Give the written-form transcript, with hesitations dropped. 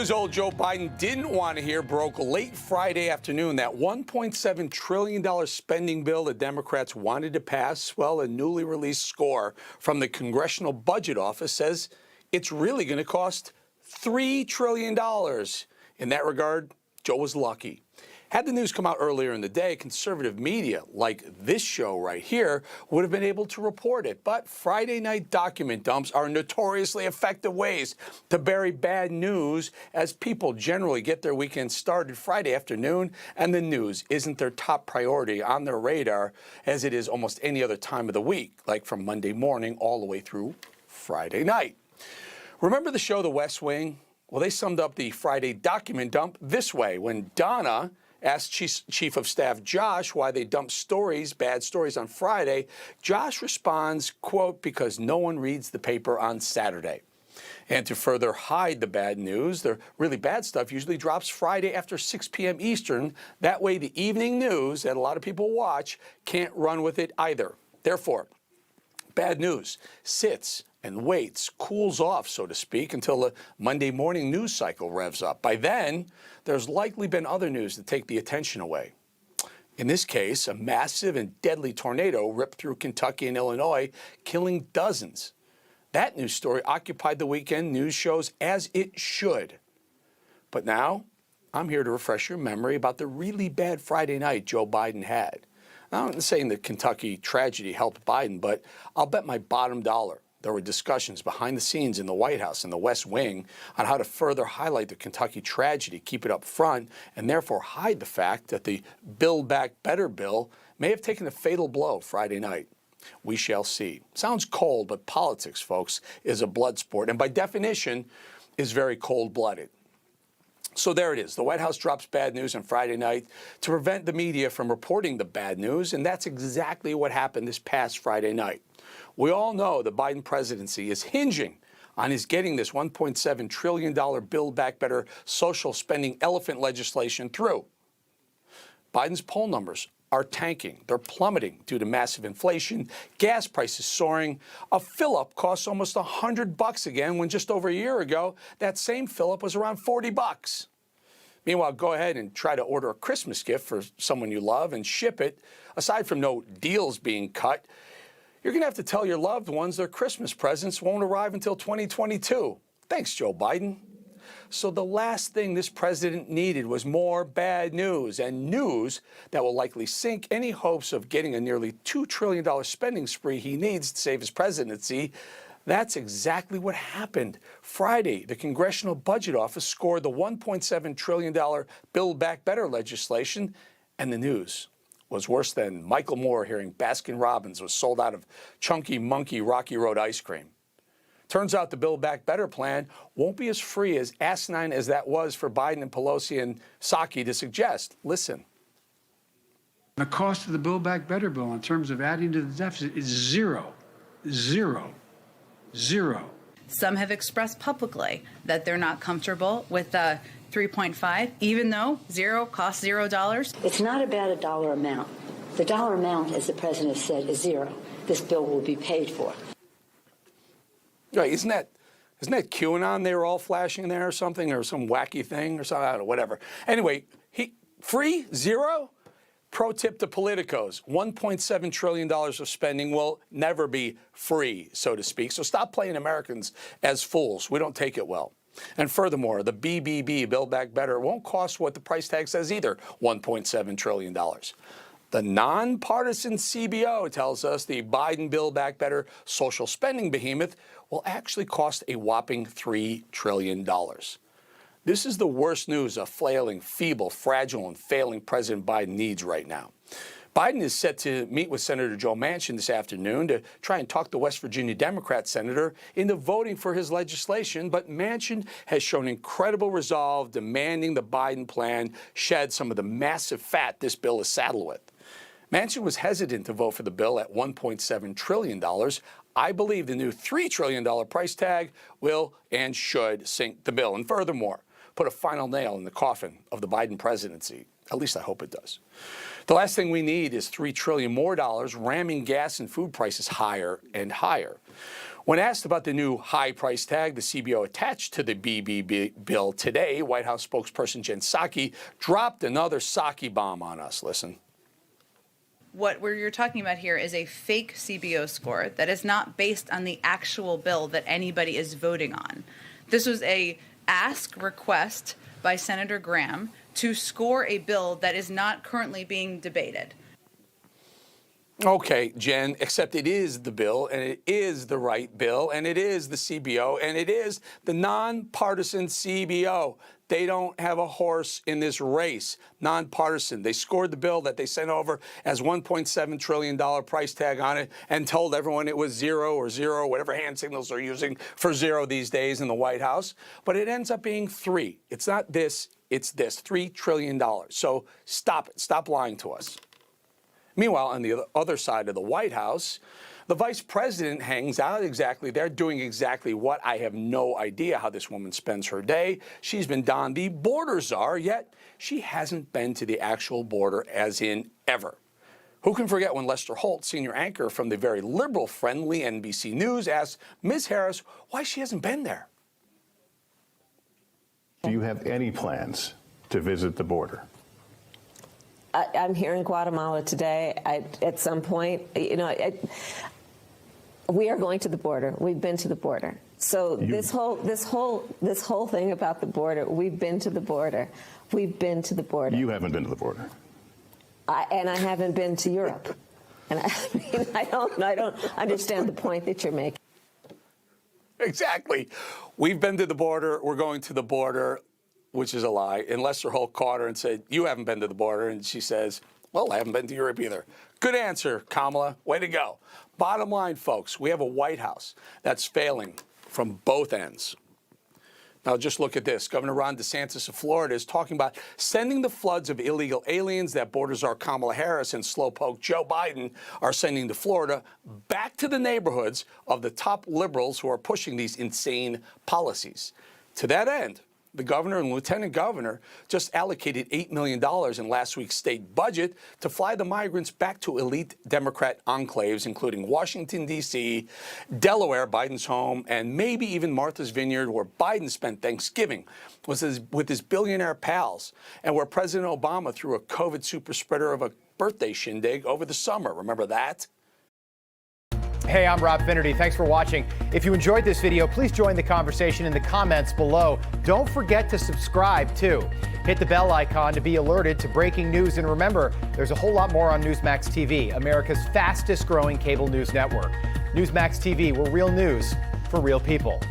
news old Joe Biden didn't want to hear broke late Friday afternoon. That $1.7 trillion spending bill the Democrats wanted to pass, well, a newly released score from the Congressional Budget Office says it's really going to cost $3 trillion. In that regard, Joe was lucky. Had the news come out earlier in the day, conservative media, like this show right here, would have been able to report it. But Friday night document dumps are notoriously effective ways to bury bad news, as people generally get their weekend started Friday afternoon, and the news isn't their top priority on their radar as it is almost any other time of the week, like from Monday morning all the way through Friday night. Remember the show The West Wing? Well, they summed up the Friday document dump this way. When Donna asked Chief of Staff Josh why they dumped stories, bad stories on Friday, Josh responds, quote, because no one reads the paper on Saturday. And to further hide the bad news, the really bad stuff usually drops Friday after 6 p.m. Eastern. That way the evening news that a lot of people watch can't run with it either. Therefore, bad news sits and waits, cools off, so to speak, until the Monday morning news cycle revs up. By then, there's likely been other news to take the attention away. In this case, a massive and deadly tornado ripped through Kentucky and Illinois, killing dozens. That news story occupied the weekend news shows as it should. But now, I'm here to refresh your memory about the really bad Friday night Joe Biden had. I'm not saying the Kentucky tragedy helped Biden, but I'll bet my bottom dollar there were discussions behind the scenes in the White House and the West Wing on how to further highlight the Kentucky tragedy, keep it up front, and therefore hide the fact that the Build Back Better bill may have taken a fatal blow Friday night. We shall see. Sounds cold, but politics, folks, is a blood sport, and by definition is very cold-blooded. So there it is. The White House drops bad news on Friday night to prevent the media from reporting the bad news, and that's exactly what happened this past Friday night. We all know the Biden presidency is hinging on his getting this $1.7 trillion Build Back Better social spending elephant legislation through. Biden's poll numbers are tanking. They're plummeting due to massive inflation, gas prices soaring. A fill-up costs almost $100 again, when just over a year ago, that same fill-up was around $40. Meanwhile, go ahead and try to order a Christmas gift for someone you love and ship it. Aside from no deals being cut, you're going to have to tell your loved ones their Christmas presents won't arrive until 2022. Thanks, Joe Biden. So the last thing this president needed was more bad news, and news that will likely sink any hopes of getting a nearly $2 trillion spending spree he needs to save his presidency. That's exactly what happened. Friday, the Congressional Budget Office scored the $1.7 trillion Build Back Better legislation, and the news was worse than Michael Moore hearing Baskin-Robbins was sold out of Chunky Monkey Rocky Road ice cream. Turns out the Build Back Better plan won't be as free, as asinine as that was for Biden and Pelosi and Psaki to suggest. Listen. The cost of the Build Back Better bill in terms of adding to the deficit is zero. Zero. Zero. Some have expressed publicly that they're not comfortable with the 3.5, even though zero costs $0. It's not about a dollar amount. The dollar amount, as the president said, is zero. This bill will be paid for. Right, isn't that QAnon they were all flashing there or something, or some wacky thing or something? I don't know, whatever. Anyway, free? Zero? Pro tip to politicos, $1.7 trillion of spending will never be free, so to speak. So stop playing Americans as fools. We don't take it well. And furthermore, the BBB, Build Back Better, won't cost what the price tag says either, $1.7 trillion. The nonpartisan CBO tells us the Biden Build Back Better social spending behemoth will actually cost a whopping $3 trillion. This is the worst news a flailing, feeble, fragile, and failing President Biden needs right now. Biden is set to meet with Senator Joe Manchin this afternoon to try and talk the West Virginia Democrat senator into voting for his legislation, but Manchin has shown incredible resolve, demanding the Biden plan shed some of the massive fat this bill is saddled with. Manchin was hesitant to vote for the bill at $1.7 trillion. I believe the new $3 trillion price tag will and should sink the bill, and furthermore, put a final nail in the coffin of the Biden presidency. At least I hope it does. The last thing we need is $3 trillion more ramming gas and food prices higher and higher. When asked about the new high price tag, the CBO attached to the BB bill today, White House spokesperson Jen Psaki dropped another Psaki bomb on us. Listen. What you're talking about here is a fake CBO score that is not based on the actual bill that anybody is voting on. This was a request by Senator Graham to score a bill that is not currently being debated. Okay, Jen, except it is the bill, and it is the right bill, and it is the CBO, and it is the nonpartisan CBO. They don't have a horse in this race. Nonpartisan. They scored the bill that they sent over as $1.7 trillion price tag on it and told everyone it was zero, whatever hand signals they're using for zero these days in the White House. But it ends up being three. It's not this, it's this, $3 trillion. So stop it. Stop lying to us. Meanwhile, on the other side of the White House, the vice president hangs out exactly there, doing exactly what. I have no idea how this woman spends her day. She's been donned the border czar, yet she hasn't been to the actual border as in ever. Who can forget when Lester Holt, senior anchor from the very liberal-friendly NBC News, asked Ms. Harris why she hasn't been there? Do you have any plans to visit the border? I'm here in Guatemala today. At some point, we are going to the border. We've been to the border. So this whole thing about the border, we've been to the border. We've been to the border. You haven't been to the border. And I haven't been to Europe. And I don't understand the point that you're making. Exactly. We've been to the border. We're going to the border. Which is a lie. And Lester Holt caught her and said, you haven't been to the border. And she says, well, I haven't been to Europe either. Good answer, Kamala. Way to go. Bottom line, folks, we have a White House that's failing from both ends. Now, just look at this. Governor Ron DeSantis of Florida is talking about sending the floods of illegal aliens that border czar Kamala Harris and slowpoke Joe Biden are sending to Florida back to the neighborhoods of the top liberals who are pushing these insane policies. To that end, the governor and lieutenant governor just allocated $8 million in last week's state budget to fly the migrants back to elite Democrat enclaves, including Washington, D.C., Delaware, Biden's home, and maybe even Martha's Vineyard, where Biden spent Thanksgiving with his billionaire pals, and where President Obama threw a COVID super spreader of a birthday shindig over the summer. Remember that? Hey, I'm Rob Finnerty. Thanks for watching. If you enjoyed this video, please join the conversation in the comments below. Don't forget to subscribe, too. Hit the bell icon to be alerted to breaking news. And remember, there's a whole lot more on Newsmax TV, America's fastest growing cable news network. Newsmax TV, where real news for real people.